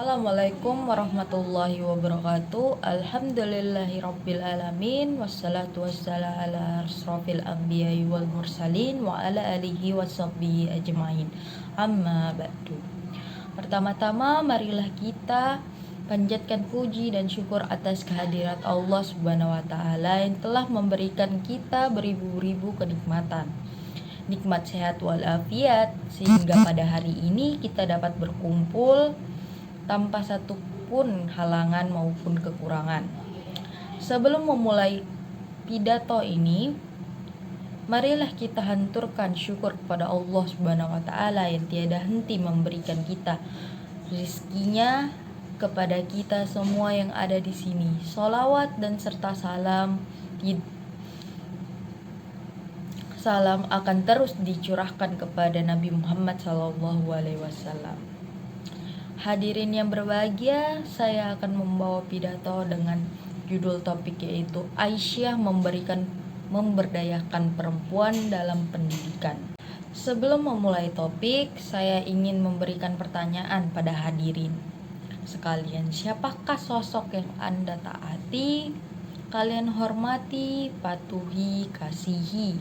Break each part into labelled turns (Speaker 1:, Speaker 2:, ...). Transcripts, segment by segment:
Speaker 1: Assalamualaikum warahmatullahi wabarakatuh. Alhamdulillahirabbil alamin wassalatu wassalamu ala asrofil anbiya'i wal mursalin wa ala alihi washabbihi ajmain. Amma ba'du. Pertama-tama marilah kita panjatkan puji dan syukur atas kehadirat Allah Subhanahu wa taala yang telah memberikan kita beribu-ribu kenikmatan. Nikmat sehat walafiat sehingga pada hari ini kita dapat berkumpul tanpa satupun halangan maupun kekurangan. Sebelum memulai pidato ini, marilah kita hanturkan syukur kepada Allah Subhanahu wa taala yang tiada henti memberikan kita rizkinya kepada kita semua yang ada di sini. Sholawat dan serta salam akan terus dicurahkan kepada Nabi Muhammad SAW. Hadirin yang berbahagia, saya akan membawa pidato dengan judul topik yaitu Aisyah memberdayakan perempuan dalam pendidikan. Sebelum memulai topik, saya ingin memberikan pertanyaan pada hadirin sekalian. Siapakah sosok yang Anda taati, kalian hormati, patuhi, kasihi?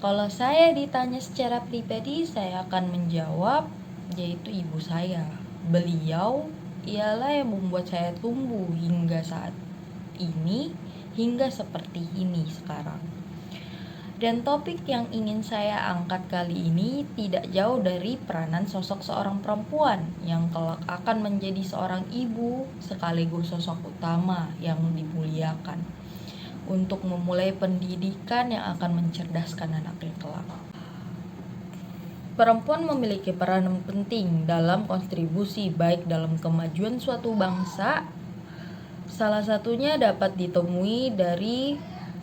Speaker 1: Kalau saya ditanya secara pribadi, saya akan menjawab yaitu ibu saya. Beliau ialah yang membuat saya tumbuh hingga saat ini, hingga seperti ini sekarang. Dan topik yang ingin saya angkat kali ini tidak jauh dari peranan sosok seorang perempuan yang kelak akan menjadi seorang ibu sekaligus sosok utama yang dimuliakan untuk memulai pendidikan yang akan mencerdaskan anaknya kelak. Perempuan memiliki peran penting dalam kontribusi baik dalam kemajuan suatu bangsa. Salah satunya dapat ditemui dari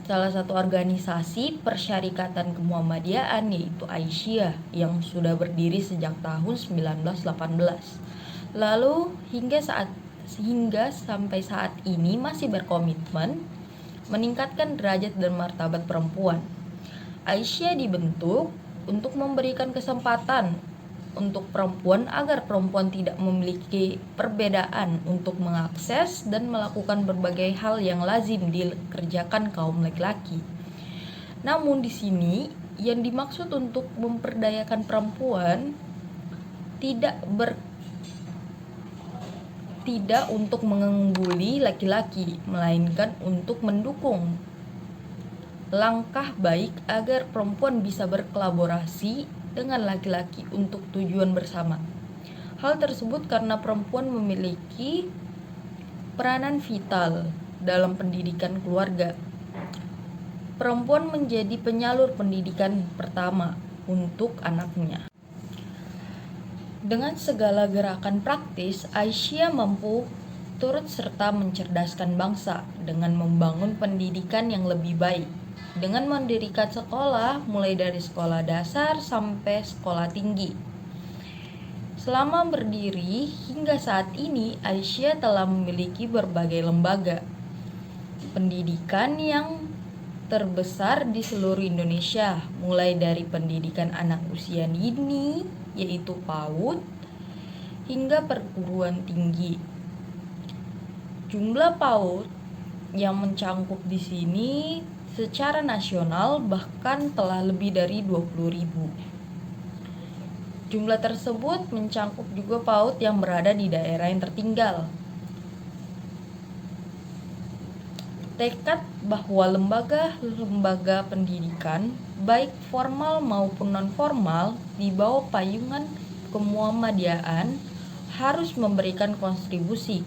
Speaker 1: salah satu organisasi persyarikatan kemuhammadiyaan yaitu Aisyah yang sudah berdiri sejak tahun 1918. Lalu hingga sampai saat ini masih berkomitmen meningkatkan derajat dan martabat perempuan. Aisyah dibentuk untuk memberikan kesempatan untuk perempuan agar perempuan tidak memiliki perbedaan untuk mengakses dan melakukan berbagai hal yang lazim dikerjakan kaum laki-laki. Namun di sini yang dimaksud untuk memperdayakan perempuan tidak untuk mengungguli laki-laki, melainkan untuk mendukung langkah baik agar perempuan bisa berkolaborasi dengan laki-laki untuk tujuan bersama. Hal tersebut karena perempuan memiliki peranan vital dalam pendidikan keluarga. Perempuan menjadi penyalur pendidikan pertama untuk anaknya. Dengan segala gerakan praktis, Aisyah mampu turut serta mencerdaskan bangsa dengan membangun pendidikan yang lebih baik. Dengan mendirikan sekolah mulai dari sekolah dasar sampai sekolah tinggi. Selama berdiri hingga saat ini, Aisyah telah memiliki berbagai lembaga pendidikan yang terbesar di seluruh Indonesia, mulai dari pendidikan anak usia dini yaitu PAUD hingga perguruan tinggi. Jumlah PAUD yang mencangkup di sini secara nasional bahkan telah lebih dari 20.000. Jumlah tersebut mencangkup juga PAUD yang berada di daerah yang tertinggal. Tekad bahwa lembaga pendidikan baik formal maupun non-formal di bawah payungan kemuhammadiyaan harus memberikan kontribusi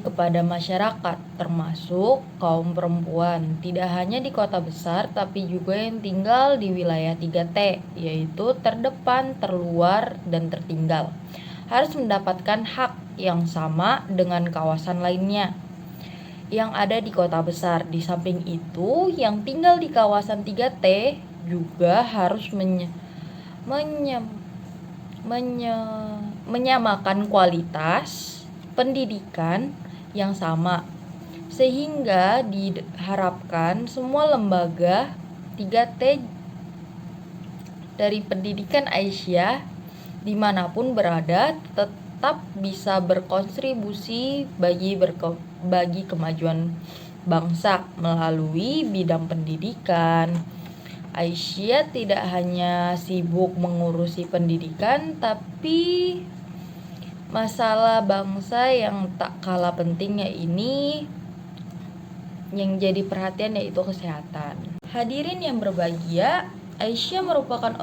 Speaker 1: kepada masyarakat, termasuk kaum perempuan, tidak hanya di kota besar tapi juga yang tinggal di wilayah 3T, yaitu terdepan, terluar, dan tertinggal, harus mendapatkan hak yang sama dengan kawasan lainnya yang ada di kota besar. Di samping itu, yang tinggal di kawasan 3T juga harus menyamakan kualitas pendidikan yang sama, sehingga diharapkan semua lembaga 3T dari pendidikan Aisyah dimanapun berada tetap bisa berkontribusi bagi kemajuan bangsa melalui bidang pendidikan. Aisyah tidak hanya sibuk mengurusi pendidikan, tapi masalah bangsa yang tak kalah pentingnya ini yang jadi perhatian yaitu kesehatan. Hadirin yang berbahagia, Aisyah merupakan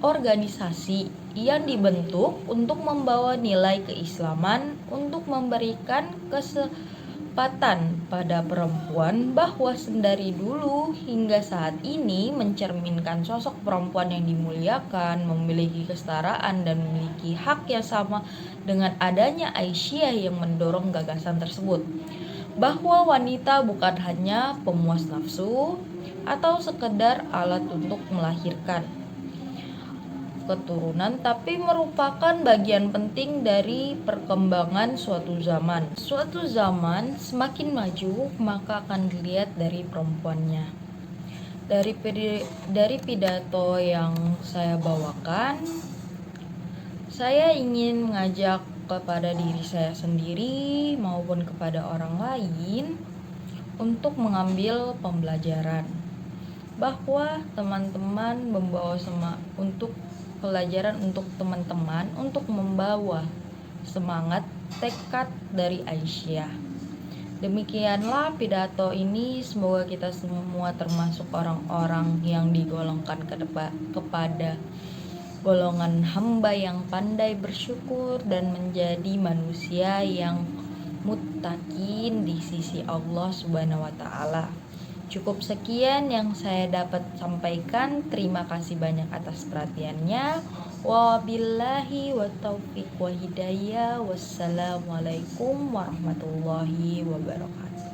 Speaker 1: organisasi yang dibentuk untuk membawa nilai keislaman, untuk memberikan kesempatan pada perempuan bahwa dari dulu hingga saat ini mencerminkan sosok perempuan yang dimuliakan, memiliki kesetaraan dan memiliki hak yang sama. Dengan adanya Aisyah yang mendorong gagasan tersebut, bahwa wanita bukan hanya pemuas nafsu atau sekedar alat untuk melahirkan keturunan, tapi merupakan bagian penting dari perkembangan suatu zaman. Suatu zaman semakin maju, maka akan dilihat dari perempuannya. Dari pidato yang saya bawakan, saya ingin mengajak kepada diri saya sendiri maupun kepada orang lain untuk mengambil pembelajaran, bahwa teman-teman membawa untuk pelajaran untuk teman-teman untuk membawa semangat tekad dari Aisyah. Demikianlah pidato ini, semoga kita semua termasuk orang-orang yang digolongkan kepada golongan hamba yang pandai bersyukur dan menjadi manusia yang muttaqin di sisi Allah Subhanahu wa taala. Cukup sekian yang saya dapat sampaikan. Terima kasih banyak atas perhatiannya. Wabillahi wa taufiq wa hidayah. Wassalamualaikum warahmatullahi wabarakatuh.